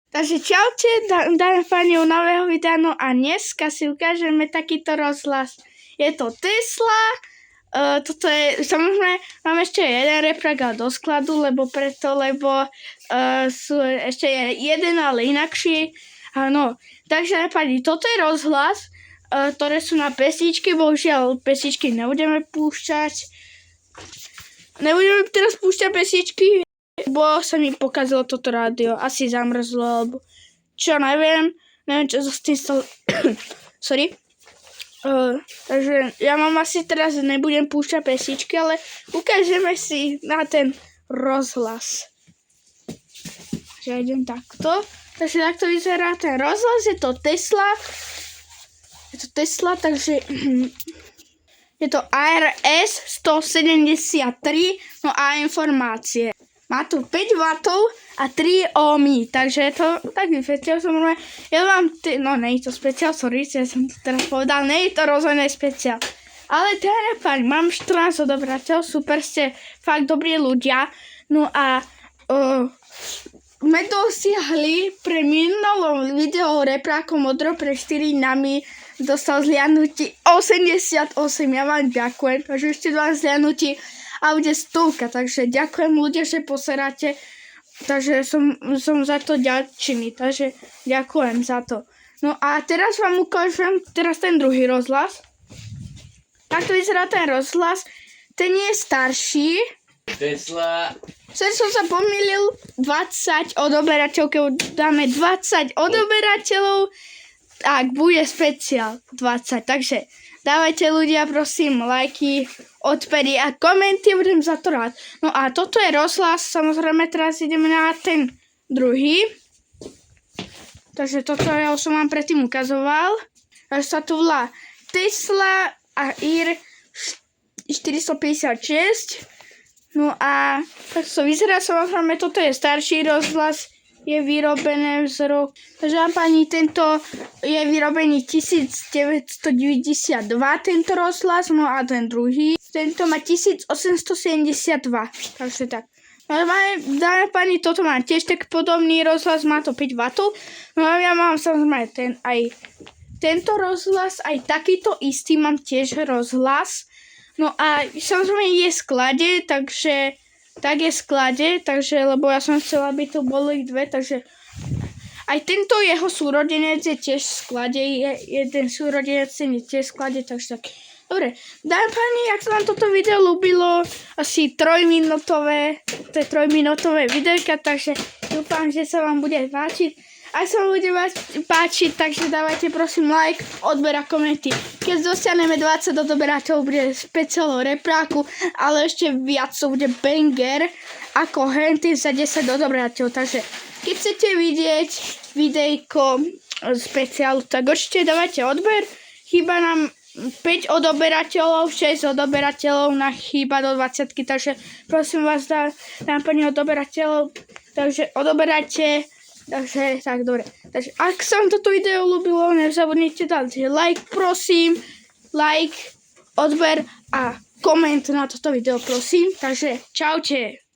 Takže čaute, dáme pani u nového videa, no a dneska si ukážeme takýto rozhlas. Je to Tesla, toto je, samozrejme, mám ešte jeden reprák, ale do skladu, lebo sú ešte jeden, ale inakší. Áno, takže pani, toto je rozhlas, ktoré sú na pesničky, bohužiaľ pesničky nebudeme púšťať. Nebudeme teraz púšťať pesničky, bo sa mi pokazilo toto rádio, asi zamrzlo, alebo čo, neviem čo sa s tým stalo. Sorry. Takže ja mám asi teraz nebudem púšťať pesničky, ale ukážeme si na ten rozhlas. Takže idem takto. Takže takto vyzerá ten rozhlas, je to Tesla, takže je to ARS 173, no a informácie. Má tu 5 W a 3 ohmy, takže je to taký špeciál, samozrejme. Ja mám, nie je to špeciál, sorry, ja som to teraz povedal, nie je to rozhodne špeciál. Ale teda fakt, mám 14 odobrateľov, super, ste fakt dobrí ľudia. No a sme dosiahli pre minulom videu reprákom modro pre 4 nami dostal zliadnutí 88, ja vám ďakujem, takže ešte 2 zliadnutí a bude 100, takže ďakujem ľudia, že pozeráte, takže som za to ďačný, takže ďakujem za to. No a teraz vám ukážem ten druhý rozhlas. Takto vyzerá ten rozhlas, ten je starší. Tesla. Sem som sa pomýlil, 20 odoberateľov, keď dáme 20 odoberateľov, tak bude špeciál 20, takže dávajte ľudia prosím lajky, odpedy a komenty, budem za to rád. No a toto je rozhlas, samozrejme teraz ideme na ten druhý. Takže toto ja už som vám predtým ukazoval. Takže sa tu volá Tesla a IR 456. No a tak to vyzerá, samozrejme toto je starší rozhlas, je vyrobené z roku. Takže pani, tento je vyrobený 1992, tento rozhlas, no a ten druhý, tento má 1872, takže tak. Dáme pani, toto má tiež tak podobný rozhlas, má to 5 W, no a ja mám samozrejme tento rozhlas, aj takýto istý mám tiež rozhlas, no a samozrejme je v sklade, takže lebo ja som chcela, aby tu boli dve, takže aj tento jeho súrodenec je tiež v sklade, jeden súrodenec je tiež v sklade, takže tak. Dobre, dáme pani, ak sa vám toto video ľúbilo, asi 3-minútové videjka, takže dúfam, že sa vám bude páčiť. Ak sa vám bude páčiť, takže dávajte prosím like, odber a komenty. Keď dosiahneme 20 odoberateľov, bude špeciál repráku, ale ešte viac to bude banger ako henty za 10 odoberateľov. Takže keď chcete vidieť videjko špeciálu, tak určite dávajte odber. Chýba nám 5 odoberateľov, 6 odoberateľov na chýba do 20, takže prosím vás, dám pani odoberateľov, takže odoberajte. Takže tak, dobre. Takže ak sa vám toto video ľúbilo, nezabudnite dať like, prosím. Like, odber a koment na toto video, prosím. Takže čaute.